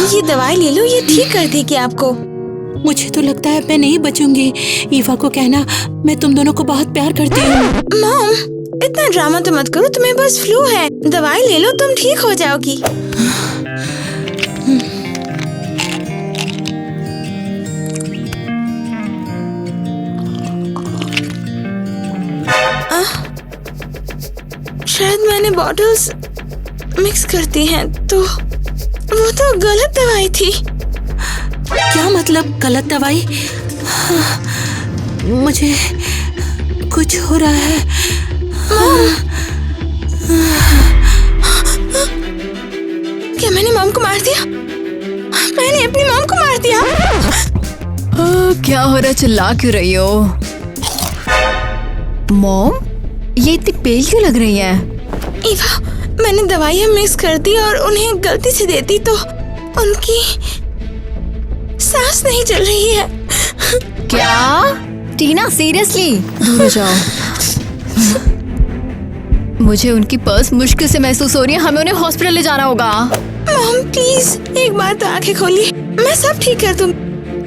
ये दवाई ले लो, ये ठीक कर देगी आपको। मुझे तो लगता है मैं नहीं बचूंगी। ईवा को कहना मैं तुम दोनों को बहुत प्यार करती हूँ। मॉम, इतना ड्रामा तो मत करो, तुम्हें बस फ्लू है। दवाई ले लो, तुम ठीक हो जाओगी। शायद मैंने बॉटल्स मिक्स कर दी हैं, तो वो तो गलत दवाई थी। क्या मतलब गलत दवाई? मुझे कुछ हो रहा है। क्या मैंने मॉम को मार दिया? मैंने अपनी मॉम को मार दिया। क्या हो रहा है? चिल्ला क्यों रही हो? मॉम, ये इतनी पेल क्यों लग रही है? ईवा, मैंने दवाइयाँ मिक्स कर दी और उन्हें गलती से दे दी, तो उनकी सांस नहीं चल रही है। क्या? टीना, सीरियसली? दूर हो जाओ। मुझे उनकी पर्स मुश्किल से महसूस हो रही है। हमें उन्हें हॉस्पिटल ले जाना होगा। मॉम प्लीज एक बार तो आंखें खोलिए, मैं सब ठीक कर दूँ।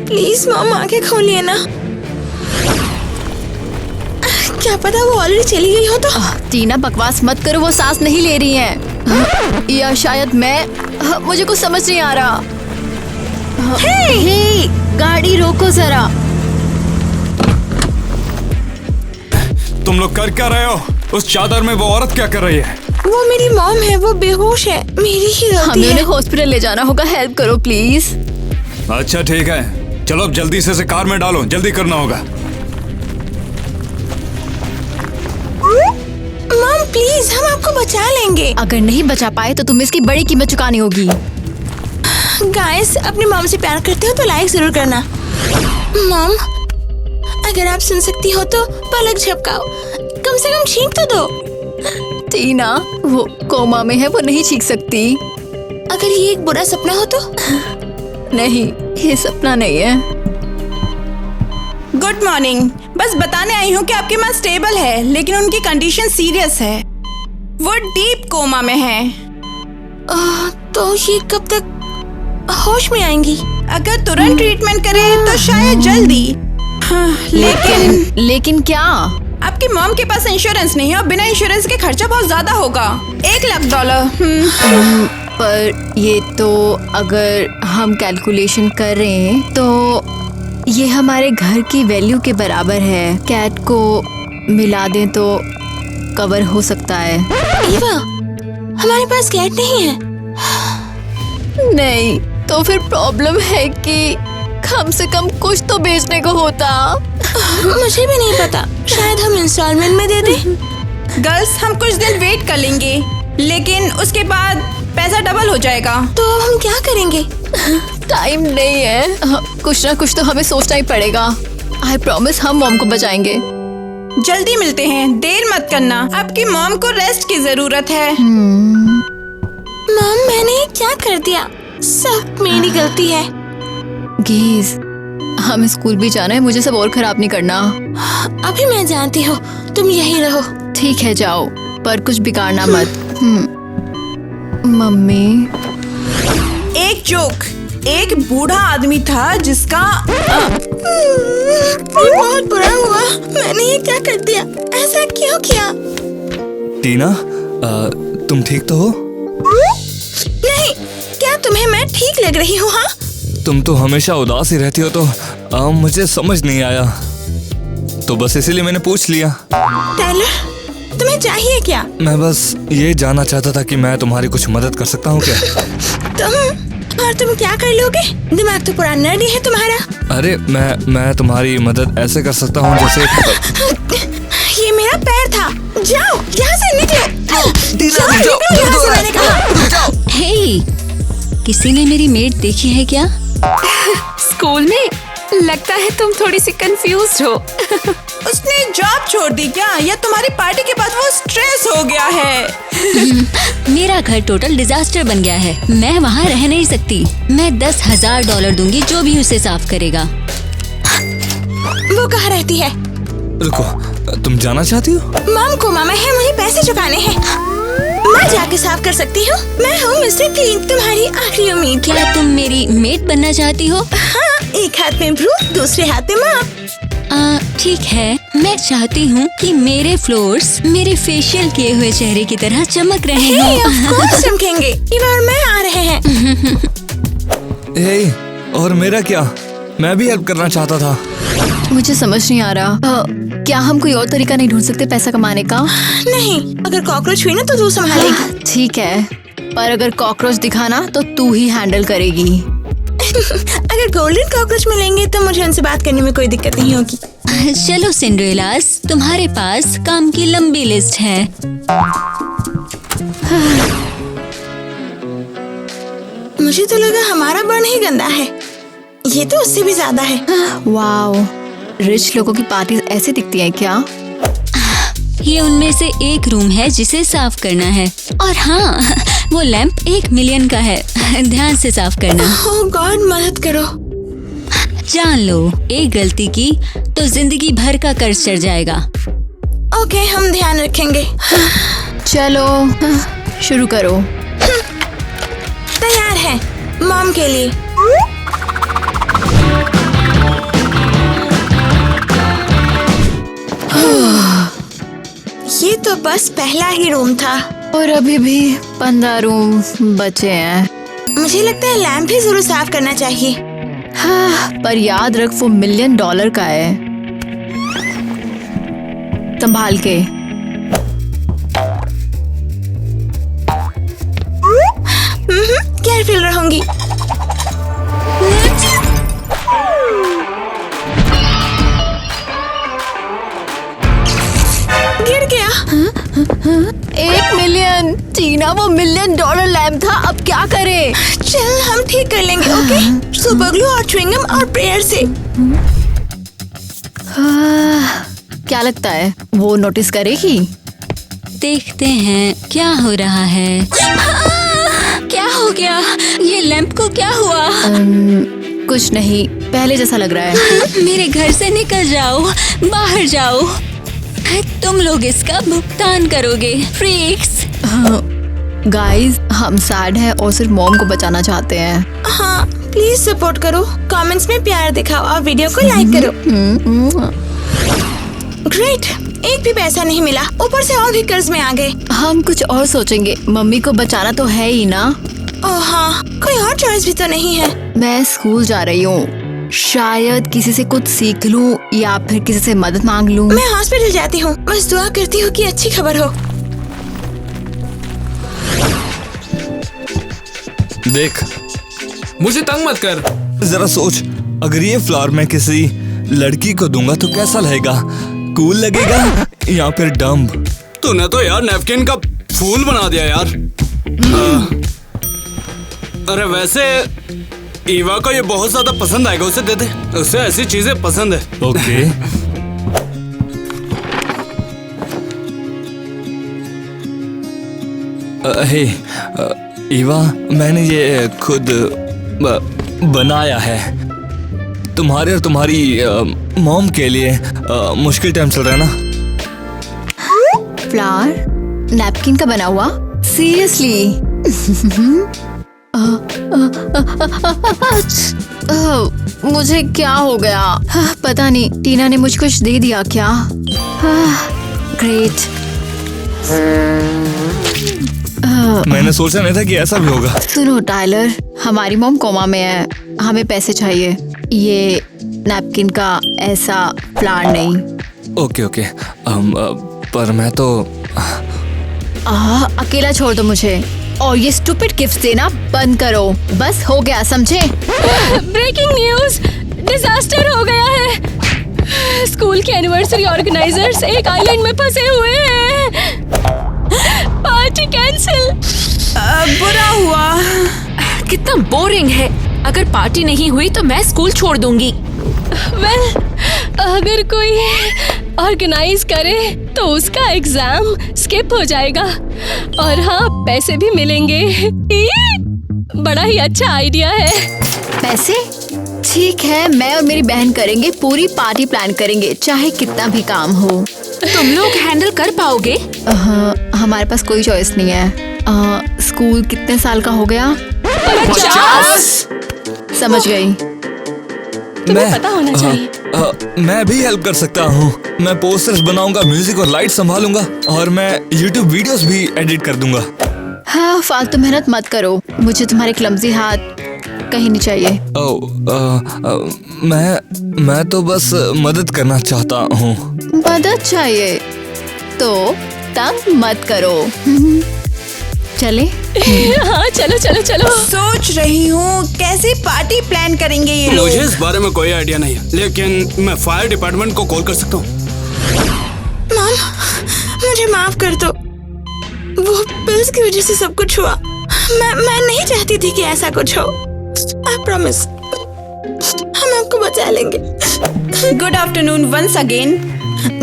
प्लीज मॉम, आंखें खोलिए ना। क्या पता वो ऑलरेडी चली गई हो तो। टीना, बकवास मत करो। वो सांस नहीं ले रही हैं। या शायद मैं, मुझे कुछ समझ नहीं आ रहा। हे, गाड़ी रोको जरा। तुम लोग कर क्या रहे हो? उस चादर में वो औरत क्या कर रही है? वो मेरी मॉम है, वो बेहोश है। मेरी ही गलती हमें है। उन्हें हॉस्पिटल ले जाना होगा। हेल्प करो प्लीज। अच्छा ठीक है, चलो अब जल्दी से कार में डालो, जल्दी करना होगा। मॉम प्लीज, हम आपको बचा लेंगे। अगर नहीं बचा पाए तो तुम्हें इसकी बड़ी कीमत चुकानी होगी। गाइस, अपनी मॉम से प्यार करते हो तो लाइक जरूर करना। मॉम, अगर आप सुन सकती हो तो पलक झपकाओ, कम से कम छींक तो दो। टीना, वो कोमा में है, वो नहीं चीख सकती। अगर ये एक बुरा सपना हो तो? नहीं, ये सपना नहीं है। Good morning. बस बताने आई हूँ कि आपकी माँ स्टेबल है, लेकिन उनकी कंडीशन सीरियस है। वो डीप कोमा में है। तो ये कब तक होश में आएंगी? अगर तुरंत ट्रीटमेंट करें तो शायद जल्दी। लेकिन क्या? आपकी मॉम के पास इंश्योरेंस नहीं है और बिना इंश्योरेंस के खर्चा बहुत ज्यादा होगा, $1,00,000। पर ये तो अगर हम कैलकुलेशन कर रहे हैं तो ये हमारे घर की वैल्यू के बराबर है। कैट को मिला दें तो कवर हो सकता है। ईवा, हमारे पास कैट नहीं है। नहीं तो फिर प्रॉब्लम है कि कम से कम कुछ तो बेचने को होता। मुझे भी नहीं पता, शायद हम इंस्टॉलमेंट में दे दें। गर्ल्स, हम कुछ दिन वेट कर लेंगे, लेकिन उसके बाद पैसा डबल हो जाएगा। तो अब हम क्या करेंगे? टाइम नहीं है। कुछ ना कुछ तो हमें सोचना ही पड़ेगा। आई प्रॉमिस हम मॉम को बचाएंगे। जल्दी मिलते हैं, देर मत करना। आपकी मॉम को रेस्ट की जरूरत है। मॉम, मैंने क्या कर दिया? सब मेरी गलती है। गीज, हमें स्कूल भी जाना है। मुझे सब और खराब नहीं करना। अभी मैं जानती हूँ, तुम यहीं रहो। ठीक है, जाओ, पर कुछ बिगाड़ना मत। मम्मी, एक जोक। एक बूढ़ा आदमी था जिसका ये बहुत बुरा हुआ। मैंने ये क्या कर दिया? ऐसा क्यों किया? टीना, तुम ठीक तो हो? नहीं, क्या तुम्हें मैं ठीक लग रही हूँ? हाँ, तुम तो हमेशा उदास ही रहती हो, तो मुझे समझ नहीं आया, तो बस इसीलिए मैंने पूछ लिया। टाइलर, तुम्हें चाहिए क्या? मैं बस ये जानना चाहता था कि मैं तुम्हारी कुछ मदद कर सकता हूँ क्या? तुम क्या कर लोगे? दिमाग तो पूरा नर्डी है तुम्हारा। अरे मैं तुम्हारी मदद ऐसे कर सकता हूँ जैसे ये मेरा पैर था। जाओ यहाँ से, निकलो। जाओ, निकलो यहाँ से, मैंने कहा। हे, किसी ने मेरी मेड देखी है क्या? स्कूल में? लगता है तुम थोड़ी सी कंफ्यूज हो। उसने जॉब छोड़ दी क्या, या तुम्हारी पार्टी के बाद वो स्ट्रेस हो गया है? मेरा घर टोटल डिजास्टर बन गया है। मैं वहाँ रह नहीं सकती। मैं $10,000 दूंगी जो भी उसे साफ करेगा। वो कहाँ रहती है? रुको, तुम जाना चाहती हो? मॉम को मामा है, मुझे पैसे चुकाने हैं। मैं जाके साफ कर सकती हूँ। मैं हूँ मिस्टर क्लीन, तुम्हारी आखिरी उम्मीद। क्या तुम मेरी मेट बनना चाहती हो? हाँ, एक हाथ में ब्रूम, दूसरे हाथ में माप। ठीक है, मैं चाहती हूँ कि मेरे फ्लोर्स मेरे फेशियल किए हुए चेहरे की तरह चमक रहे हों। चमकेंगे। ईवा और मैं आ रहे हैं। हे, और मेरा क्या? मैं भी हेल्प करना चाहता था। मुझे समझ नहीं आ रहा। क्या हम कोई और तरीका नहीं ढूंढ सकते पैसा कमाने का? नहीं, अगर कॉकरोच हुई ना तो तू संभालेगी। ठीक है, पर अगर कॉकरोच दिखाना तो तू ही हैंडल करेगी। अगर गोल्डन कॉकरोच मिलेंगे तो मुझे उनसे बात करने में कोई दिक्कत नहीं होगी। चलो सिंड्रेलास, तुम्हारे पास काम की लंबी लिस्ट है। मुझे तो लगा हमारा बर्न ही गंदा है, ये तो उससे भी ज्यादा है। वाओ, रिच लोगों की पार्टी ऐसे दिखती है क्या? ये उनमें से एक रूम है जिसे साफ करना है। और हाँ, वो लैंप 1 मिलियन का है। ध्यान से साफ करना। ओह गॉड, मदद करो। जान लो, एक गलती की तो जिंदगी भर का कर्ज चढ़ जाएगा। ओके, हम ध्यान रखेंगे। चलो शुरू करो। तैयार है मॉम के लिए। ये तो बस पहला ही रूम था और अभी भी 15 रूम बचे हैं। मुझे लगता है लैम्प भी जरूर साफ करना चाहिए। हाँ, पर याद रख वो $1 मिलियन का है। संभाल के। केयरफुल रहूंगी। गिर गया। 1 मिलियन। टीना, वो $1 मिलियन लैम्प था, अब क्या करें? चल हम ठीक कर लेंगे। ओके, सुपर ग्लू और च्युइंगम और प्रेयर से। क्या लगता है वो नोटिस करेगी? देखते हैं क्या हो रहा है। क्या हो गया? ये लैंप को क्या हुआ? कुछ नहीं, पहले जैसा लग रहा है। मेरे घर से निकल जाओ, बाहर जाओ। तुम लोग इसका भुगतान करोगे, फ्रीक्स। गाइस, हम सैड हैं और सिर्फ मॉम को बचाना चाहते हैं। हाँ, प्लीज सपोर्ट करो, कमेंट्स में प्यार दिखाओ और वीडियो को लाइक करो। ग्रेट, एक भी पैसा नहीं मिला, ऊपर से और भी कर्ज में आ गए। हम कुछ और सोचेंगे, मम्मी को बचाना तो है ही ना। ओह हाँ, कोई और चॉइस भी तो नहीं है। मैं स्कूल जा रही हूँ, शायद किसी से कुछ सीख लूँ या फिर किसी से मदद मांग लूँ। मैं हॉस्पिटल जाती हूँ, बस दुआ करती हूँ कि अच्छी खबर हो। देख, मुझे तंग मत कर। जरा सोच, अगर ये फ्लावर मैं किसी लड़की को दूंगा तो कैसा लगेगा? कूल लगेगा या फिर डम्ब? तूने तो यार नैपकिन का फूल बना दिया यार। अरे वैसे ईवा को ये बहुत ज्यादा पसंद आएगा, उसे दे दे, उसे ऐसी चीजें पसंद है। ओके। हे ईवा, मैंने ये खुद बनाया है तुम्हारे और तुम्हारी मॉम के लिए। मुश्किल टाइम चल रहा है ना। फ्लावर नैपकिन का बना हुआ? सीरियसली? मुझे क्या हो गया? पता नहीं, टीना ने मुझे कुछ दे दिया क्या? ग्रेट। मैंने सोचा नहीं था कि ऐसा भी होगा। सुनो टाइलर, हमारी मॉम कोमा में है, हमें पैसे चाहिए। ये नैपकिन का ऐसा प्लान नहीं। ओके ओके, पर मैं तो अकेला छोड़ दो मुझे, और ये स्टूपिड गिफ्ट देना बंद करो। बस हो गया, समझे? ब्रेकिंग न्यूज, डिजास्टर हो गया है। स्कूल के एनिवर्सरी ऑर्गेनाइजर्स एक आइलैंड में फंसे हुए हैं। Party cancel. बुरा हुआ। कितना बोरिंग है। अगर पार्टी नहीं हुई तो मैं स्कूल छोड़ दूंगी। वेल, अगर कोई ऑर्गेनाइज करे तो उसका एग्जाम स्किप हो जाएगा और हाँ, पैसे भी मिलेंगे। बड़ा ही अच्छा आइडिया है। पैसे? ठीक है, मैं और मेरी बहन करेंगे, पूरी पार्टी प्लान करेंगे, चाहे कितना भी काम हो। तुम लोग हैंडल कर पाओगे? हमारे पास कोई चॉइस नहीं है। स्कूल कितने साल का हो गया? 50। समझ गई। तुम्हें पता होना चाहिए। मैं भी हेल्प कर सकता हूँ। मैं पोस्टर्स बनाऊंगा, म्यूजिक और लाइट संभालूंगा और मैं YouTube वीडियोस भी एडिट कर दूंगा। हाँ, फालतू मेहनत मत करो, मुझे तुम्हारे क्लमजी हाथ कहीं नहीं चाहिए। मैं तो बस मदद करना चाहता हूँ। मदद चाहिए तो तंग मत करो। चले? हाँ चलो चलो चलो। सोच रही हूँ कैसे पार्टी प्लान करेंगे ये लोग। मुझे इस बारे में कोई आइडिया नहीं है, लेकिन मैं फायर डिपार्टमेंट को कॉल कर सकता हूँ। मॉम, मुझे माफ कर दो। वो पिल्स की वजह से सब कुछ हुआ। मैं नहीं चाहती थी कि ऐसा कुछ हो। आई प्रॉमिस, हम आपको बचा लेंगे। Good afternoon once again.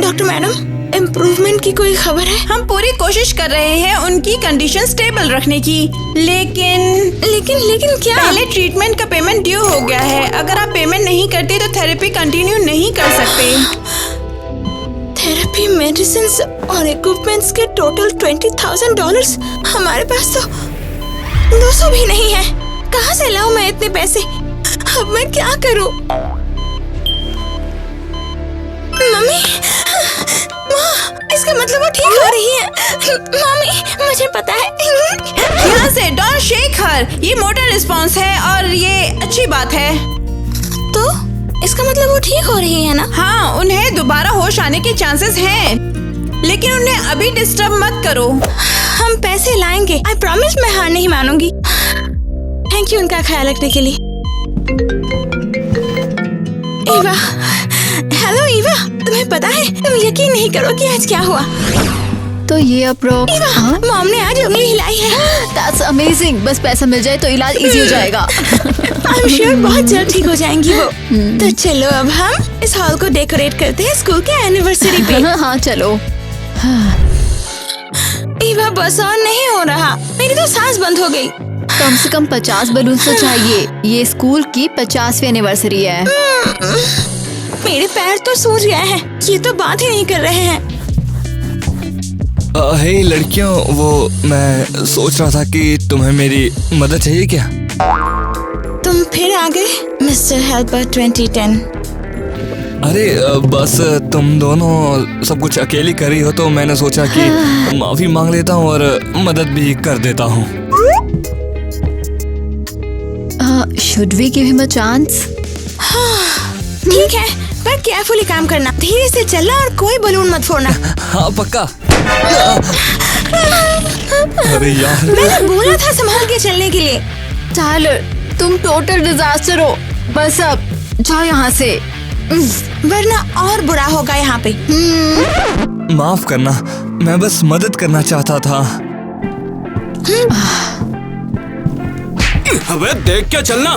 Doctor madam, improvement की कोई खबर है? हम पूरी कोशिश कर रहे हैं उनकी कंडीशन स्टेबल रखने की, लेकिन क्या? पहले ट्रीटमेंट का पेमेंट ड्यू हो गया है। अगर आप पेमेंट नहीं करते तो थेरेपी कंटिन्यू नहीं कर सकते। थेरेपी, मेडिसिन और इक्विपमेंट्स के टोटल $20,000। हमारे पास तो 200 भी नहीं है। कहाँ से लाऊं मैं इतने पैसे? अब मैं क्या करूं? मम्मी, इसका मतलब वो ठीक हो रही है। मम्मी, मुझे पता है। यहाँ से डोंट शेक हर। ये मोटर रिस्पॉन्स है और ये अच्छी बात है। तो इसका मतलब वो ठीक हो रही है ना? हाँ, उन्हें दोबारा होश आने के चांसेस हैं, लेकिन उन्हें अभी डिस्टर्ब मत करो। हम पैसे लाएंगे। आई प्रॉमिस, मैं हार नहीं मानूंगी। थैंक यू उनका ख्याल रखने के लिए। ईवा, हेलो ईवा, तुम्हें पता है, तुम यकीन नहीं करोगे आज क्या हुआ। तो ये अप्रोक्स मॉम ने आज उंगली हिलाई है। That's amazing। बस पैसा मिल जाए तो इलाज इजी हो जाएगा। आई एम श्योर बहुत जल्द ठीक हो जाएंगी वो। तो चलो अब हम इस हॉल को डेकोरेट करते हैं स्कूल के एनिवर्सरी पे। हाँ चलो। ईवा, बस और नहीं हो रहा, मेरी तो सांस बंद हो गई। कम से कम 50 बलून तो चाहिए। ये स्कूल की 50वीं एनिवर्सरी है। मेरे पैर तो सूज गए हैं। ये तो बात ही नहीं कर रहे हैं। हे लड़कियों, वो मैं सोच रहा था कि तुम्हें मेरी मदद चाहिए क्या? तुम फिर आ गए मिस्टर हेल्पर 2010। अरे बस तुम दोनों सब कुछ अकेली कर रही हो तो मैंने सोचा कि माफी मांग लेता हूँ और मदद भी कर देता हूँ। Should we give him a chance? ठीक है, पर केयरफुली काम करना, धीरे से चलना और कोई बलून मत फोड़ना। हाँ पक्का। अरे यार, मैंने बोला था संभाल के चलने के लिए। टाइलर, तुम टोटल डिजास्टर हो। बस अब जाओ यहाँ से, वरना और बुरा होगा यहाँ पे। माफ करना, मैं बस मदद करना चाहता था। अबे देख क्या चलना।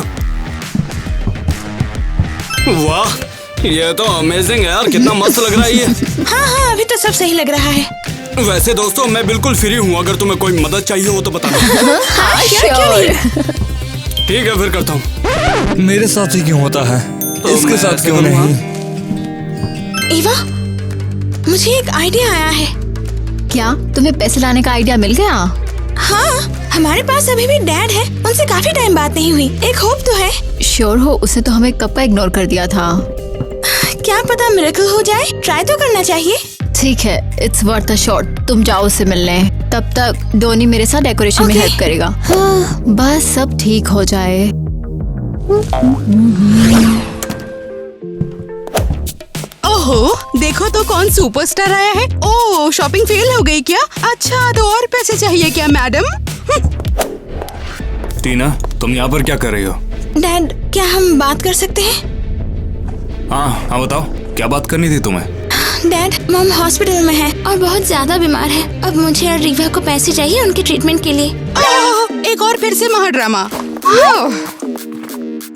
वाह, ये तो अमेजिंग है यार, कितना मस्त लग रहा है ये। हाँ, अभी तो सब सही लग रहा है। वैसे दोस्तों, मैं बिल्कुल फ्री हूँ, अगर तुम्हें कोई मदद चाहिए हो तो बताना। ठीक है, फिर करता हूँ। मेरे साथ ही क्यों होता है, तो इसके मैं साथ ऐसे क्यों करूँगा? नहीं? ईवा, मुझे एक आइडिया आया है। क्या तुम्हें पैसे लाने का आइडिया मिल गया? हाँ, हमारे पास अभी भी डैड है, उनसे काफी टाइम बात नहीं हुई। एक होप तो है। श्योर हो? उसने तो हमें कब का इग्नोर कर दिया था। क्या पता मिरेकल हो जाए, ट्राई तो करना चाहिए। ठीक है, इट्स वर्थ अ शॉट। तुम जाओ उससे मिलने, तब तक डोनी मेरे साथ डेकोरेशन में Okay. हेल्प करेगा। हाँ, बस सब ठीक हो जाए। ओहो, देखो तो कौन सुपरस्टार आया है। ओह, शॉपिंग फेल हो गई क्या? अच्छा, तो और पैसे चाहिए क्या मैडम? टीना, तुम यहाँ पर क्या कर रही हो? डैड, क्या हम बात कर सकते हैं? हाँ बताओ, क्या बात करनी थी तुम्हें? डैड, मॉम हॉस्पिटल में है और बहुत ज्यादा बीमार है। अब मुझे और रीवा को पैसे चाहिए उनके ट्रीटमेंट के लिए। ओह, एक और फिर से महाड्रामा।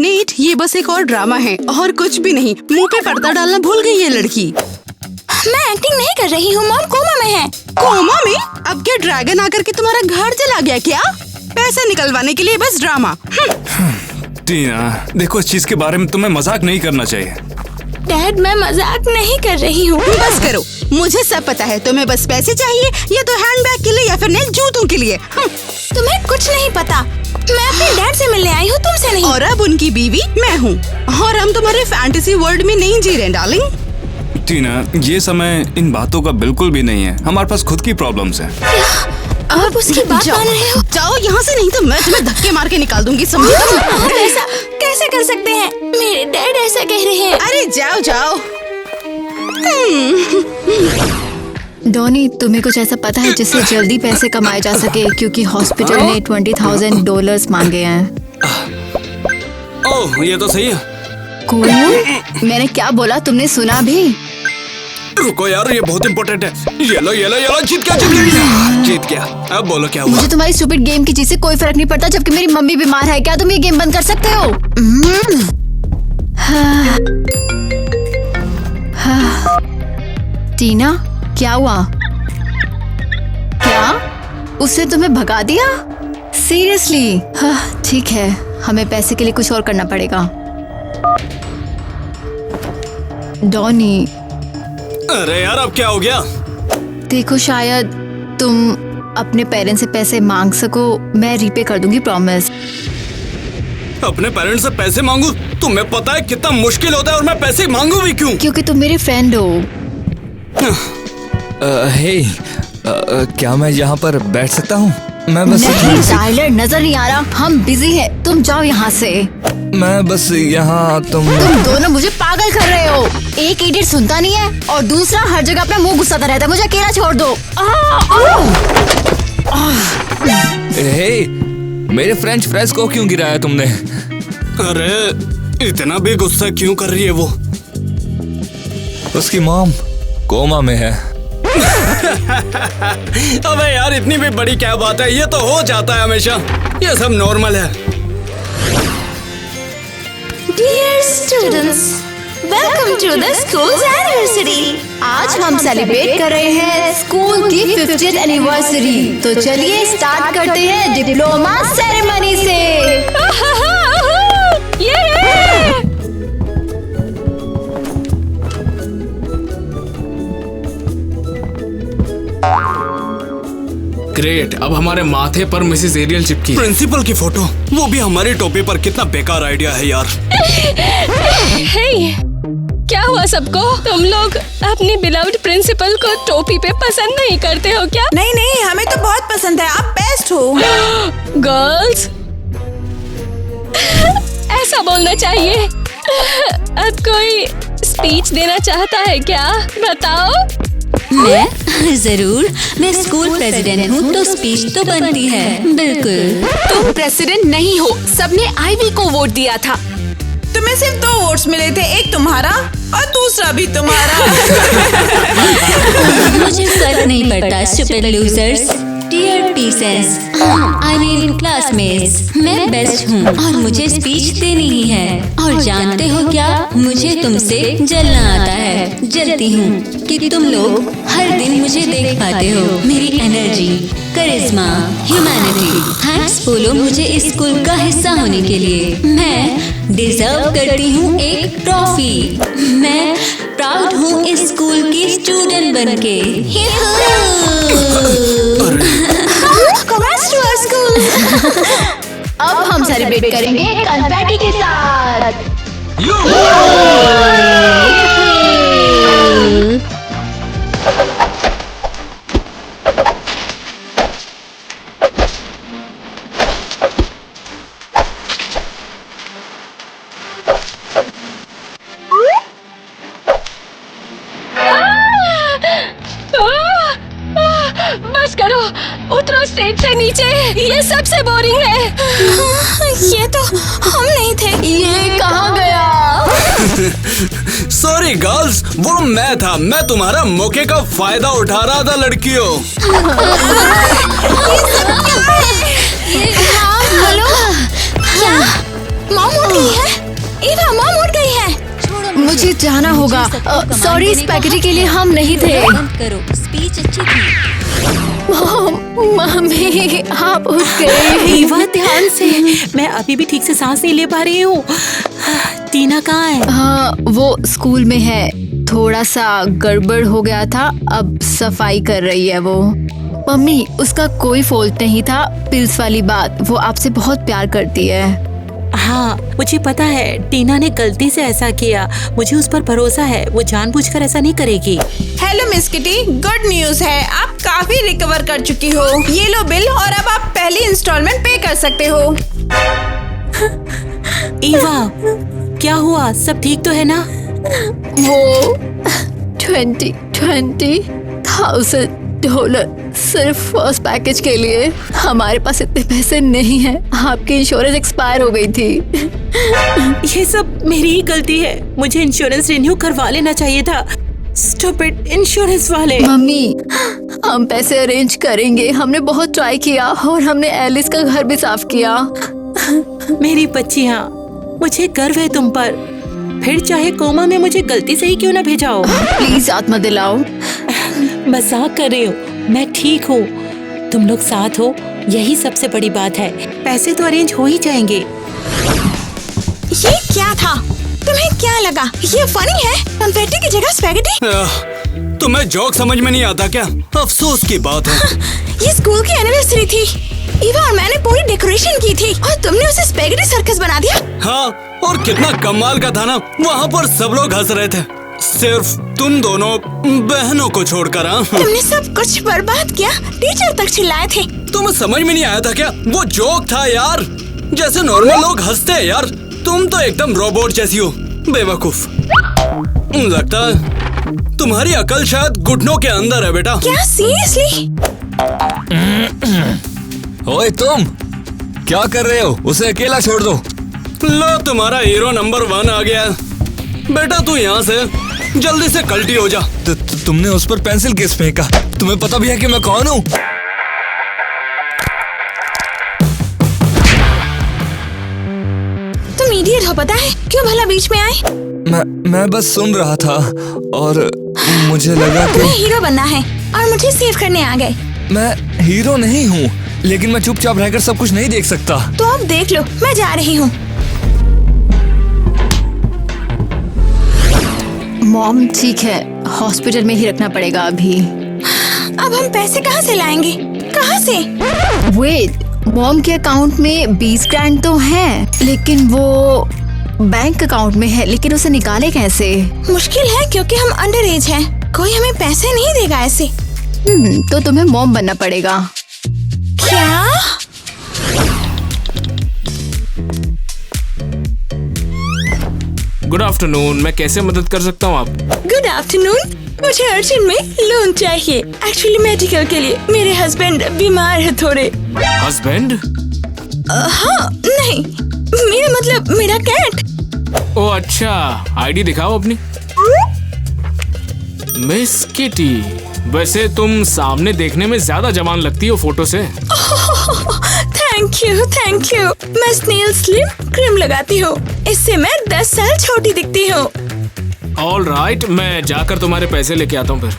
नीट, ये बस एक और ड्रामा है और कुछ भी नहीं। मुंह पे पर्दा डालना भूल गई ये लड़की। मैं एक्टिंग नहीं कर रही हूँ, मॉम कोमा में है। कोमा में? अब क्या ड्रैगन आकर के तुम्हारा घर चला गया क्या? पैसे निकलवाने के लिए बस ड्रामा। टीना, देखो, इस चीज के बारे में तुम्हें मजाक नहीं करना चाहिए। डैड, मैं मजाक नहीं कर रही हूँ। बस करो, मुझे सब पता है। तुम्हें बस पैसे चाहिए या तो हैंडबैग के लिए या फिर नए जूतों के लिए। तुम्हें कुछ नहीं पता। मैं अपने डैड से मिलने आई हूँ, तुमसे नहीं। और अब उनकी बीवी मैं हूँ और हम तुम्हारे फैंटेसी वर्ल्ड में नहीं जी रहे डार्लिंग। टीना, ये समय इन बातों का बिल्कुल भी नहीं है। हमारे पास खुद की प्रॉब्लम्स हैं। आप उसकी बात मान रहे हो? जाओ यहाँ से, नहीं तो मैं तुम्हें धक्के मार के निकाल दूंगी, समझे तुम? आप ऐसा कैसे कर सकते हैं? मेरे डैड ऐसा कह रहे हैं। अरे जाओ जाओ। डॉनी, तुम्हें कुछ ऐसा पता है जिससे जल्दी पैसे कमाए जा सके? क्योंकि हॉस्पिटल ने $20,000 मांगे हैं। ओह, ये तो सही है। कौन? मैंने क्या बोला, तुमने सुना भी? रुको यार, ये बहुत इम्पोर्टेंट है। ये लो, जीत गया। अब बोलो क्या हुआ? मुझे तुम्हारी स्टूपिड गेम की चीज से कोई फर्क नहीं पड़ता, जबकि मेरी मम्मी बीमार है। क्या तुम ये गेम बंद कर सकते हो? टीना, क्या हुआ? क्या उसने तुम्हें भगा दिया? सीरियसली? ठीक है, हमें पैसे के लिए कुछ और करना पड़ेगा। डॉनी, अरे यार, अब क्या हो गया? देखो, शायद तुम अपने पेरेंट्स से पैसे मांग सको। मैं रीपे कर दूंगी, प्रॉमिस। अपने पेरेंट्स से पैसे मांगू? तुम्हें पता है कितना मुश्किल होता है, और मैं पैसे मांगू भी क्यों? क्योंकि तुम मेरे फ्रेंड हो। हे, क्या मैं यहाँ पर बैठ सकता हूँ? मैं बस नहीं, टाइलर, नजर नहीं आ रहा, हम बिजी हैं। तुम जाओ यहाँ से। मैं बस यहाँ तुम दोनों मुझे पागल कर रहे हो। एक इडियट सुनता नहीं है और दूसरा हर जगह अपना मुंह घुसाता रहता है। मुझे अकेला छोड़ दो। हे, मेरे फ्रेंच फ्राइज को क्यों गिराया तुमने? अरे, इतना भी गुस्सा क्यों कर रही है वो? उसकी मॉम कोमा में है। अबे यार, इतनी भी बड़ी क्या बात है? ये तो हो जाता है हमेशा। ये सब नॉर्मल है। Dear students, welcome to the school's anniversary. आज हम सेलिब्रेट कर रहे हैं स्कूल की 50th एनिवर्सरी। तो चलिए स्टार्ट करते हैं डिप्लोमा सेरेमनी से। ग्रेट, अब हमारे माथे पर मिसेस एरियल चिपकी। प्रिंसिपल की फोटो, वो भी हमारी टोपी पर। कितना बेकार आइडिया है यार। हे, क्या हुआ सबको? तुम लोग अपनी बिलव्ड प्रिंसिपल को टोपी पे पसंद नहीं करते हो क्या? नहीं, हमें तो बहुत पसंद है। आप बेस्ट हो। गर्ल्स, ऐसा बोलना चाहिए। अब कोई स्पीच देना चाहता है क्या? बताओ। मैं जरूर, मैं स्कूल प्रेसिडेंट हूँ तो स्पीच तो बनती है। बिल्कुल। तुम प्रेसिडेंट नहीं हो, सबने आईवी को वोट दिया था। तुम्हें सिर्फ 2 वोट्स मिले थे, एक तुम्हारा और दूसरा भी तुम्हारा। मुझे फर्क नहीं पड़ता, stupid losers. Dear teachers, I mean classmates, मैं बेस्ट हूँ और मुझे स्पीच देनी ही है। और जानते हो क्या, मुझे तुमसे जलना आता है। जलती हूँ कि तुम लोग हर दिन मुझे देख पाते हो। मेरी एनर्जी, करिश्मा, ह्यूमैनिटी। थैंक्स बोलो मुझे इस स्कूल का हिस्सा होने के लिए। मैं डिजर्व करती हूँ एक ट्रॉफी। मैं प्राउड हूँ इस स्कूल की स्टूडेंट बनके। Congrats to our school. अब हम सेलिब्रेट करेंगे कन्फेटी के साथ। बस करो, उतरो स्टेज से नीचे। ये सबसे बोरिंग है। ये तो हम नहीं थे। ये कहाँ गया? सॉरी गर्ल्स, वो मैं था। मैं तुम्हारा मौके का फायदा उठा रहा था लड़कियों। हेलो, क्या मॉम उठ गई है? ईवा, मॉम उठ गई है। मुझे जाना होगा। सॉरी, इस पैकेज के लिए हम नहीं थे। बंद करो, स्पीच अच्छी थी। मम्मी, आप उठ गए। ईवा, ध्यान से। मैं अभी भी ठीक से सांस नहीं ले पा रही हूँ। टीना कहाँ है? हाँ, वो स्कूल में है। थोड़ा सा गड़बड़ हो गया था, अब सफाई कर रही है वो। मम्मी, उसका कोई फॉल्ट नहीं था, पिल्स वाली बात, वो आपसे बहुत प्यार करती है। हाँ, मुझे पता है टीना ने गलती से ऐसा किया, मुझे उस पर भरोसा है, वो जानबूझकर ऐसा नहीं करेगी। Hello miss kitty, good news है, आप काफी रिकवर कर चुकी हो। ये लो बिल और अब आप पहली इंस्टॉलमेंट पे कर सकते हो। ईवा, क्या हुआ? सब ठीक तो है ना? वो 20,000 डॉलर सिर्फ फर्स्ट पैकेज के लिए। हमारे पास इतने पैसे नहीं हैं, आपकी इंश्योरेंस एक्सपायर हो गई थी। ये सब मेरी ही गलती है, मुझे इंश्योरेंस रिन्यू करवा लेना चाहिए था। स्टूपिड इंश्योरेंस वाले। मम्मी, हम पैसे अरेंज करेंगे, हमने बहुत ट्राई किया और हमने एलिस का घर भी साफ किया। मेरी बच्चियाँ, मुझे गर्व है तुम पर, फिर चाहे कोमा में मुझे गलती से ही क्यों ना भेजा हो। प्लीज आत्मा दिलाओ। मजाक कर रही हो, मैं ठीक हूँ, तुम लोग साथ हो, यही सबसे बड़ी बात है। पैसे तो अरेंज हो ही जाएंगे। ये क्या था? तुम्हें क्या लगा ये फनी है? कन्फेटी की जगह स्पैगेटी? तुम्हें जोक समझ में नहीं आता क्या? अफसोस की बात है। ये स्कूल की एनिवर्सरी थी, ईवा और मैंने पूरी डेकोरेशन की थी और तुमने उसे स्पैगेटी सर्कस बना दिया। हाँ, और कितना कमाल का था ना, वहाँ पर सब लोग हंस रहे थे, सिर्फ तुम दोनों बहनों को छोड़कर। हाँ, तुमने सब कुछ बर्बाद किया, टीचर तक चिल्लाए थे। तुम्हें समझ में नहीं आया था क्या? वो जोक था यार, जैसे नॉर्मल लोग हंसते हैं यार। तुम तो एकदम रोबोट जैसी हो, बेवकूफ। लगता है तुम्हारी अकल शायद घुटनों के अंदर है बेटा। क्या सीरियसली? ओए तुम क्या कर रहे हो? उसे अकेला छोड़ दो। लो, तुम्हारा हीरो नंबर 1 आ गया है। बेटा तू यहाँ से जल्दी से कल्टी हो जा। तुमने उस पर पेंसिल किस फेंका? तुम्हें पता भी है कि मैं कौन हूँ? तुम इडियट हो, पता है क्यों भला बीच में आए? मैं बस सुन रहा था और मुझे लगा कि तुम्हें हीरो बनना है और मुझे सेव करने आ गए। मैं हीरो नहीं हूँ, लेकिन मैं चुपचाप रहकर सब कुछ नहीं देख सकता। तो अब देख लो, मैं जा रही हूँ। मॉम ठीक है, हॉस्पिटल में ही रखना पड़ेगा अभी। अब हम पैसे कहाँ से लाएंगे? कहाँ से? वेट, मॉम के अकाउंट में 20 ग्रैंड तो है, लेकिन वो बैंक अकाउंट में है, लेकिन उसे निकाले कैसे? मुश्किल है क्योंकि हम अंडर एज हैं। कोई हमें पैसे नहीं देगा ऐसे। तो तुम्हें मॉम बनना पड़ेगा। क्या? गुड आफ्टरनून, मैं कैसे मदद कर सकता हूँ आप? गुड आफ्टरनून, मुझे अर्जेंट में लोन चाहिए, एक्चुअली मेडिकल के लिए। मेरे हस्बैंड बीमार है थोड़े। हस्बैंड? हाँ, नहीं, मेरा मतलब मेरा कैट। ओ अच्छा, आईडी दिखाओ अपनी। मिस किटी, वैसे तुम सामने देखने में ज्यादा जवान लगती हो फोटो से। Thank you, thank you. मैं स्नेल स्लिम क्रीम लगाती हूँ, इससे मैं 10 साल छोटी दिखती हूँ। ऑल राइट, मैं जाकर तुम्हारे पैसे लेके आता हूँ फिर।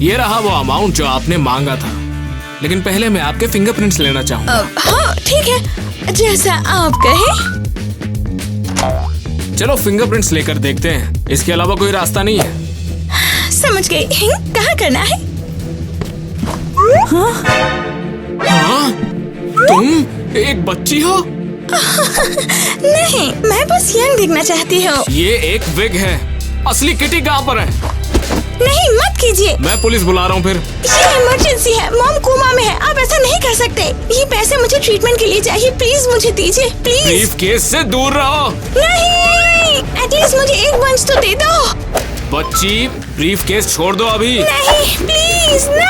ये रहा वो अमाउंट जो आपने मांगा था, लेकिन पहले मैं आपके फिंगरप्रिंट्स लेना चाहूँगा। हाँ ठीक है, जैसा आप कहें। चलो फिंगरप्रिंट्स लेकर देखते हैं, इसके अलावा कोई रास्ता नहीं है। समझ गई, कहाँ करना है? हाँ? तुम एक बच्ची हो? नहीं, मैं बस यंग दिखना चाहती हूँ। ये एक विग है, असली किटी कहाँ पर है? नहीं, मत कीजिए। मैं पुलिस बुला रहा हूँ फिर। ये इमरजेंसी है, मॉम कोमा में है, आप ऐसा नहीं कर सकते। ये पैसे मुझे ट्रीटमेंट के लिए चाहिए, प्लीज मुझे दीजिए, प्लीज। ब्रीफ केस से दूर रहो। नहीं, एटलीस्ट मुझे एक बंच तो दे दो। बच्ची, ब्रीफ केस छोड़ दो अभी। नहीं, प्लीज ना।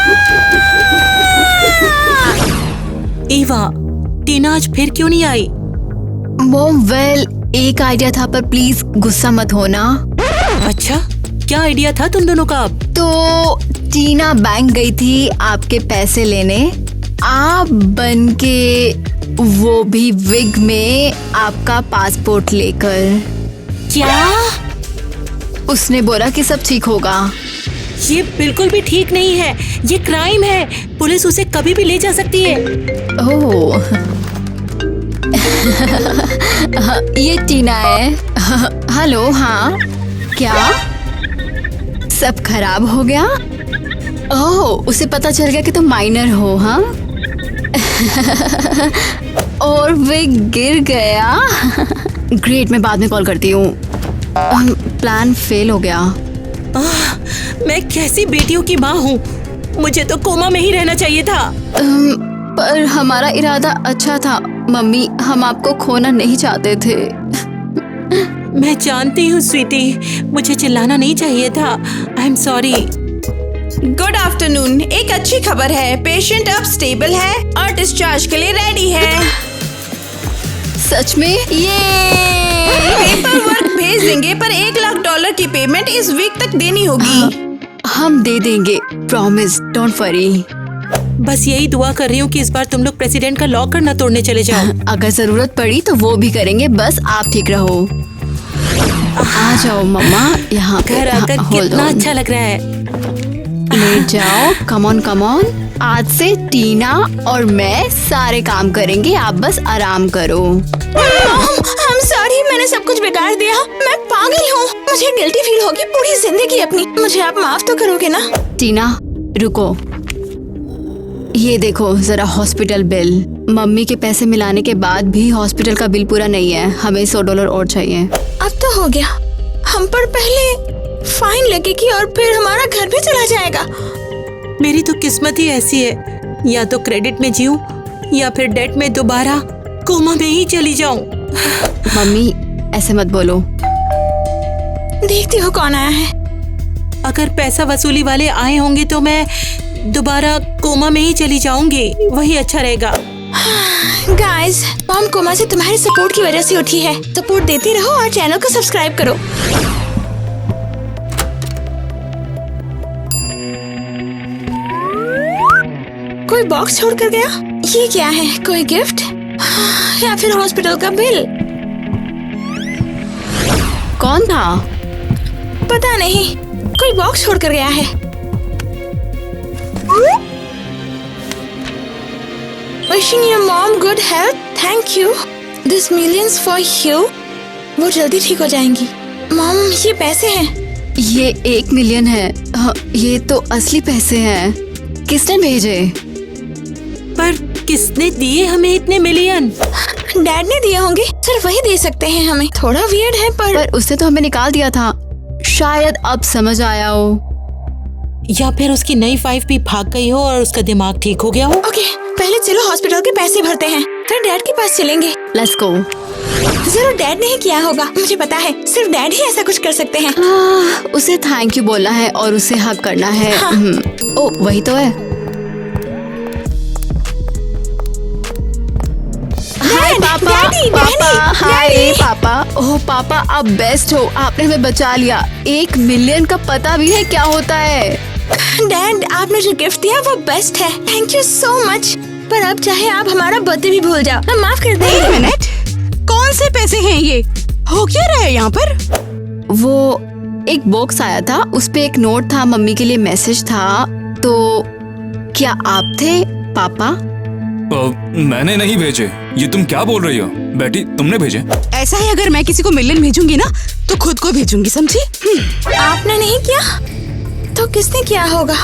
ईवा, टीना आज फिर क्यों नहीं आई? मॉम, वेल एक आइडिया था, पर प्लीज गुस्सा मत होना। अच्छा, क्या आइडिया था तुम दोनों का? अब तो टीना बैंक गई थी आपके पैसे लेने, आप बन के, वो भी विग में, आपका पासपोर्ट लेकर। क्या? उसने बोला कि सब ठीक होगा। ये बिल्कुल भी ठीक नहीं है, ये क्राइम है, पुलिस उसे कभी भी ले जा सकती है। ओह, ये टीना है। हेलो, हाँ क्या सब खराब हो गया? ओह, उसे पता चल गया कि तुम माइनर हो, हाँ? और वे गिर गया। ग्रेट, मैं बाद में कॉल करती हूँ। प्लान फेल हो गया। मैं कैसी बेटियों की माँ हूँ, मुझे तो कोमा में ही रहना चाहिए था। पर हमारा इरादा अच्छा था मम्मी, हम आपको खोना नहीं चाहते थे। मैं जानती हूँ स्वीटी, मुझे चिल्लाना नहीं चाहिए था। I am sorry. Good afternoon. एक अच्छी खबर है, पेशेंट अब स्टेबल है और डिस्चार्ज के लिए रेडी है। सच में? ये पेपर वर्क भेज देंगे, पर $1,00,000 की पेमेंट इस वीक तक देनी होगी। हम दे देंगे, प्रॉमिस, डोंट वरी। बस यही दुआ कर रही हूँ कि इस बार तुम लोग प्रेसिडेंट का लॉकर ना तोड़ने चले जाओ। अगर जरूरत पड़ी तो वो भी करेंगे, बस आप ठीक रहो। आ जाओ मम्मा, यहाँ पे। घर आकर कितना अच्छा लग रहा है। ले जाओ, कम ऑन कम ऑन। आज से टीना और मैं सारे काम करेंगे, आप बस आराम करो। I'm sorry, मैंने सब कुछ बिगाड़ दिया। मैं पागल हूँ, मुझे गिल्टी फील होगी पूरी जिंदगी अपनी। मुझे आप माफ तो करोगे ना? टीना रुको, ये देखो जरा हॉस्पिटल बिल। मम्मी के पैसे मिलाने के बाद भी हॉस्पिटल का बिल पूरा नहीं है, हमें $100 और चाहिए। अब तो हो गया, हम पर पहले फाइन लगेगी और फिर हमारा घर भी चला जाएगा। मेरी तो किस्मत ही ऐसी है, या तो क्रेडिट में जीऊं या फिर डेट में दोबारा कोमा में ही चली जाऊं। मम्मी ऐसे मत बोलो। देखती हो कौन आया है। अगर पैसा वसूली वाले आए होंगे तो मैं दोबारा कोमा में ही चली जाऊंगी, वही अच्छा रहेगा। गाइस, मॉम कोमा से तुम्हारे सपोर्ट की वजह से उठी है। सपोर्ट देती रहो और चैनल को सब्सक्राइब करो। कोई बॉक्स छोड़ कर गया? ये क्या है, कोई गिफ्ट या फिर हॉस्पिटल का बिल? कौन था? पता नहीं, कोई बॉक्स छोड़ कर गया है। Wishing your mom good health. Thank you. This millions for you. वो जल्दी ठीक हो जाएंगी। मॉम, ये पैसे हैं। ये 1 मिलियन है। ये तो असली पैसे हैं। किसने भेजे? पर किसने दिए हमें इतने मिलियन? डैड ने दिए होंगे, सिर्फ वही दे सकते हैं हमें। थोड़ा वियर्ड है पर उसने तो हमें निकाल दिया था। शायद अब समझ आया हो, या फिर उसकी नई वाइफ भी भाग गई हो और उसका दिमाग ठीक हो गया हो। ओके, पहले चलो हॉस्पिटल के पैसे भरते हैं, फिर डैड के पास चलेंगे। Let's go. जरूर डैड ने ही किया होगा, मुझे पता है। सिर्फ डैड ही ऐसा कुछ कर सकते हैं। उसे थैंक यू बोलना है और उसे हक करना है। हाँ। ओ, वही तो है। हाय पापा। डैडी, पापा, डैडी, हाय डैडी। पापा। ओह पापा, आप बेस्ट हो, आपने हमें बचा लिया। 1 मिलियन का पता भी है क्या होता है। डैड, आपने जो गिफ्ट दिया वो बेस्ट है। Thank you so much. पर अब चाहे आप हमारा बर्थडे भी भूल जाओ, हम माफ कर देंगे। एक मिनट, कौन से पैसे हैं ये? हो क्या रहा है यहाँ पर? वो एक बॉक्स आया था, उस पे एक नोट था, मम्मी के लिए मैसेज था। तो क्या आप थे पापा? मैंने नहीं भेजे। ये तुम क्या बोल रही हो बेटी, तुमने भेजे? ऐसा है, अगर मैं किसी को मिलियन भेजूंगी ना तो खुद को भेजूंगी, समझी? आपने नहीं किया तो किसने किया होगा?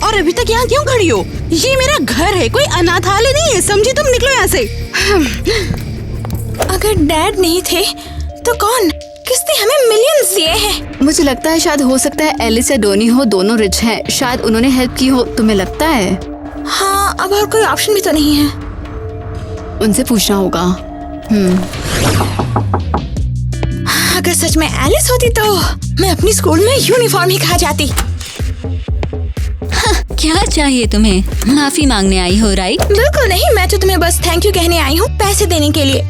और अभी तक यहाँ क्यों खड़ी हो? ये मेरा घर है, कोई अनाथालय नहीं है, समझी? तुम निकलो यहाँ से। अगर डैड नहीं थे तो कौन? किसने हमें मिलियंस दिए हैं? मुझे लगता है शायद हो सकता है एलिस या डोनी हो, दोनों रिच हैं, शायद उन्होंने हेल्प की हो। तुम्हें लगता है? हाँ, अब और कोई ऑप्शन भी तो नहीं है। उनसे पूछना होगा। अगर सच में एलिस होती तो मैं अपनी स्कूल में यूनिफॉर्म ही खा जाती। क्या चाहिए तुम्हें? माफी मांगने आई हो, राइट? बिल्कुल नहीं, मैं तो तुम्हें बस थैंक यू कहने आई हूँ, पैसे देने के लिए।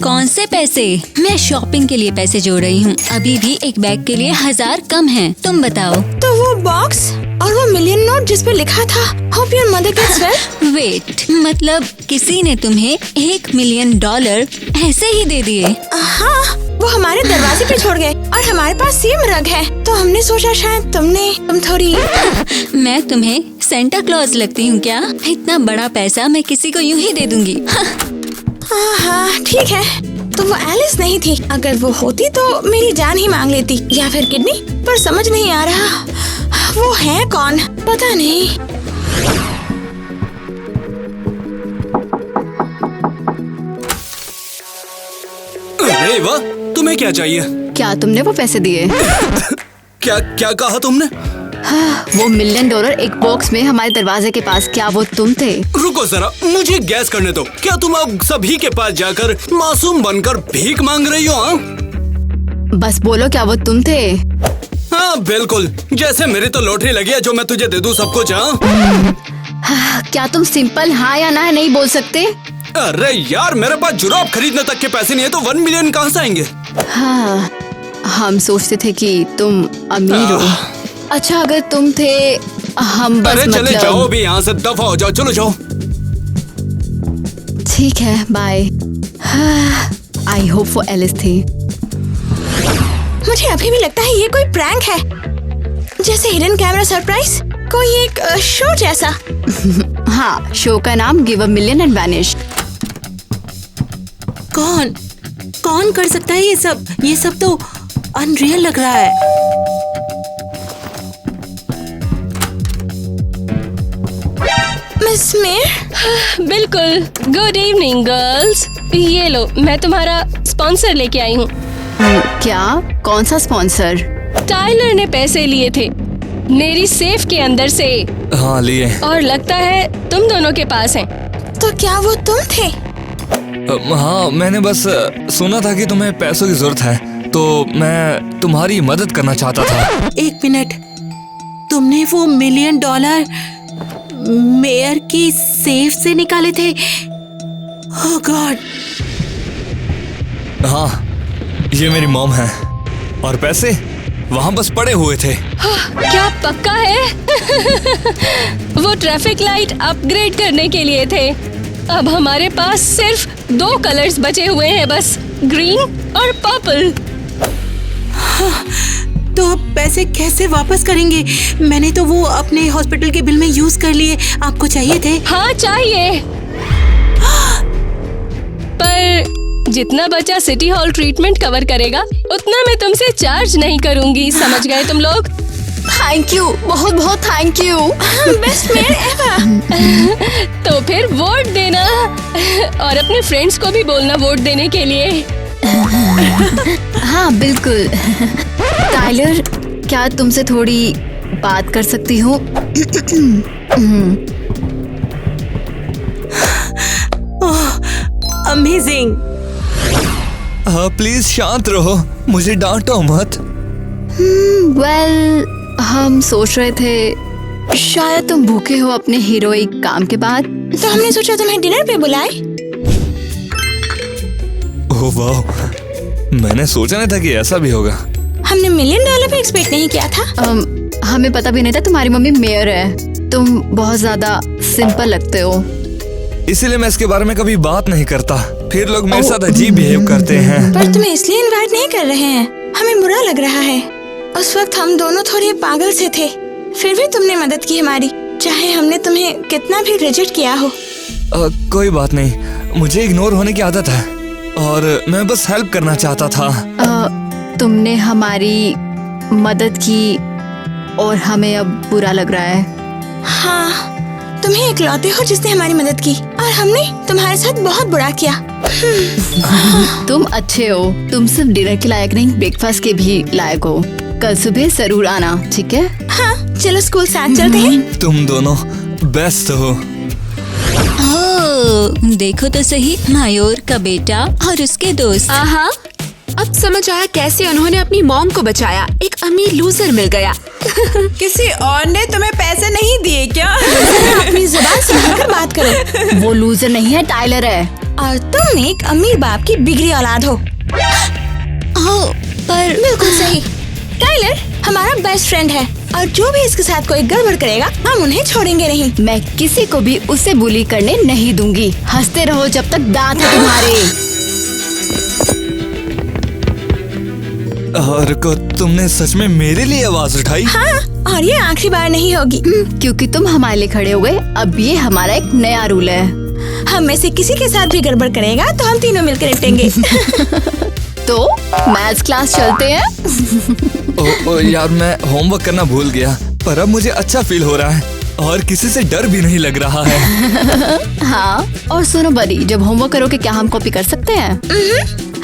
कौन से पैसे? मैं शॉपिंग के लिए पैसे जोड़ रही हूँ। अभी भी एक बैग के लिए 1000 कम हैं। तुम बताओ। तो वो बॉक्स और वो मिलियन नोट जिस पे लिखा था hope your mother gets well. Wait, मतलब किसी ने तुम्हें $1 मिलियन ऐसे ही दे दिए? हाँ, वो हमारे दरवाजे पे छोड़ गए और हमारे पास सेम रग है, तो हमने सोचा शायद तुम थोड़ी। मैं तुम्हें सेंटा क्लॉज लगती हूँ क्या? इतना बड़ा पैसा मैं किसी को यूं ही दे दूंगी। हाँ ठीक है, तो वो एलिस नहीं थी। अगर वो होती तो मेरी जान ही मांग लेती, या फिर किडनी। पर समझ नहीं आ रहा वो है कौन, पता नहीं। अरे वाह, तुम्हें क्या चाहिए? क्या तुमने वो पैसे दिए? क्या क्या कहा तुमने? हाँ, वो $1 मिलियन एक बॉक्स में हमारे दरवाजे के पास, क्या वो तुम थे? रुको जरा, मुझे गैस करने दो। क्या तुम अब सभी के पास जाकर मासूम बनकर भीख मांग रही हो? हाँ? बस बोलो, क्या वो तुम थे? हाँ बिल्कुल, जैसे मेरी तो लॉटरी लगी है जो मैं तुझे दे दूं सब कुछ। हाँ? क्या तुम सिंपल हाँ या ना नहीं बोल सकते? अरे यार, मेरे पास जुराब खरीदने तक के पैसे नहीं है तो 1 मिलियन कहाँ से आएंगे? हाँ, हम सोचते थे कि तुम अमीर हो। अच्छा, अगर तुम थे, हम बस अरे चले मतलब... जाओ भी यहाँ से, दफा हो जाओ, चलो जाओ। ठीक है, बाय। आई होप वो एलिस थी। मुझे अभी भी लगता है ये कोई प्रैंक है, जैसे हिडन कैमरा सरप्राइज, कोई एक शो जैसा। हाँ, शो का नाम गिव $1 मिलियन एंड वैनिश। कौन कर सकता है ये सब? ये सब तो अनरियल लग रहा है। Miss mayor? बिल्कुल। गुड इवनिंग गर्ल्स, ये लो, मैं तुम्हारा स्पॉन्सर लेके आई हूँ। क्या? कौन सा स्पॉन्सर? टाइलर ने पैसे लिए थे मेरी सेफ के अंदर से। हाँ लिए। और लगता है तुम दोनों के पास हैं। तो क्या वो तुम थे? हाँ, मैंने बस सुना था कि तुम्हें पैसों की जरूरत है, तो मैं तुम्हारी मदद करना चाहता था। 1 मिनट, तुमने वो $1 मिलियन मेयर की सेफ से निकाले थे? ओह गॉड। हाँ, ये मेरी मॉम है और पैसे वहाँ बस पड़े हुए थे। क्या पक्का है? वो ट्रैफिक लाइट अपग्रेड करने के लिए थे। अब हमारे पास सिर्फ 2 कलर्स बचे हुए हैं बस, ग्रीन और पर्पल। तो अब पैसे कैसे वापस करेंगे? मैंने तो वो अपने हॉस्पिटल के बिल में यूज कर लिए। आपको चाहिए थे? हाँ चाहिए, पर जितना बचा सिटी हॉल ट्रीटमेंट कवर करेगा उतना मैं तुमसे चार्ज नहीं करूंगी, समझ गए तुम लोग? थैंक यू, बहुत बहुत thank you. Best mayor ever. तो फिर वोट देना और अपने फ्रेंड्स को भी बोलना वोट देने के लिए। हाँ बिल्कुल। टाइलर, क्या तुमसे थोड़ी बात कर सकती हूँ? अमेजिंग। हाँ प्लीज शांत रहो, मुझे डांटो मत। वेल, हम सोच रहे थे शायद तुम भूखे हो अपने हीरोइक काम के बाद, तो हमने सोचा तुम्हें डिनर पे बुलाए। ओह वाह, मैंने सोचा नहीं था कि ऐसा भी होगा। हमने $1 मिलियन भी एक्सपेक्ट नहीं किया था। हमें पता भी नहीं था तुम्हारी मम्मी मेयर है। तुम बहुत ज्यादा सिंपल लगते हो, इसीलिए मैं इसके बारे में कभी बात नहीं करता। फिर लोग मेरे साथ अजीब बिहेव करते हैं। पर तुम्हें इसलिए इनवाइट नहीं कर रहे हैं, हमें बुरा लग रहा है। उस वक्त हम दोनों थोड़े पागल से थे, फिर भी तुमने मदद की हमारी, चाहे हमने तुम्हें कितना भी रिजेक्ट किया हो। कोई बात नहीं, मुझे इग्नोर होने की आदत है और मैं बस हेल्प करना चाहता था। तुमने हमारी मदद की और हमें अब बुरा लग रहा है। हाँ, तुम्हें इकलौते हो जिसने हमारी मदद की और हमने तुम्हारे साथ बहुत बुरा किया। तुम अच्छे हो, तुम सिर्फ डिनर के लायक नहीं, ब्रेकफास्ट के भी लायक हो। कल सुबह जरूर आना, ठीक है? हाँ, चलो स्कूल साथ चलते हैं। तुम दोनों बेस्ट हो। ओह, देखो तो सही, मायूर का बेटा और उसके दोस्त। हाँ, अब समझ आया कैसे उन्होंने अपनी मॉम को बचाया। एक अमीर लूजर मिल गया। किसी और ने तुम्हें पैसे नहीं दिए क्या? अपनी जुबान संभालकर बात करो। वो लूजर नहीं है, टाइलर है। और तुम एक अमीर बाप की बिगड़ी औलाद हो। पर बिल्कुल सही। टाइलर हमारा बेस्ट फ्रेंड है और जो भी इसके साथ कोई गड़बड़ करेगा हम उन्हें छोड़ेंगे नहीं। मैं किसी को भी उसे बुली करने नहीं दूंगी। हंसते रहो जब तक दांत है तुम्हारे। और को तुमने सच में मेरे लिए आवाज उठाई? हाँ, और ये आखिरी बार नहीं होगी। क्योंकि तुम हमारे लिए खड़े हो गए। अब ये हमारा एक नया रूल है। हम में से किसी के साथ भी गड़बड़ करेगा तो हम तीनों मिलकर निपटेंगे। तो मैथ्स क्लास चलते हैं। ओ यार, मैं होमवर्क करना भूल गया, पर अब मुझे अच्छा फील हो रहा है और किसी से डर भी नहीं लग रहा है। हाँ, और सुनो बड़ी, जब होमवर्क करोगे क्या हम कॉपी कर सकते हैं?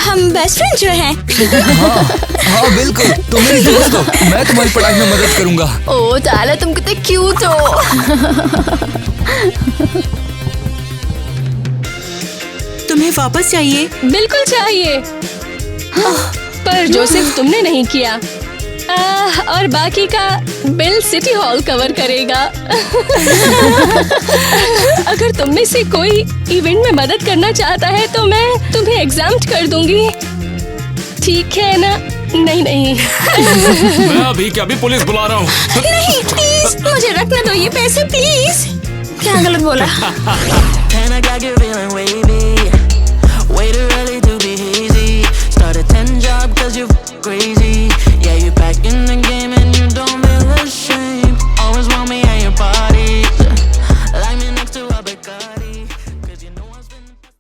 हम बेस्ट फ्रेंड जो हैं। हाँ बिल्कुल, तुम मेरी दोस्त हो, मैं तुम्हारी पढ़ाई में मदद करूंगा। ओह टायलर, तुम कितने क्यूट हो। तुम्हें वापस चाहिए? बिल्कुल चाहिए। पर जोसेफ तुमने नहीं किया। और बाकी का बिल सिटी हॉल कवर करेगा। अगर तुम में से कोई इवेंट में मदद करना चाहता है तो मैं तुम्हें एग्जाम्प्ट कर दूंगी, ठीक है ना? नहीं। मैं अभी क्या भी पुलिस बुला रहा हूँ। नहीं प्लीज, मुझे रखना दो ये पैसे प्लीज। क्या गलत बोला? And I got you feeling wavy. Way too early to be hazy. Start a 10 job cause you're crazy.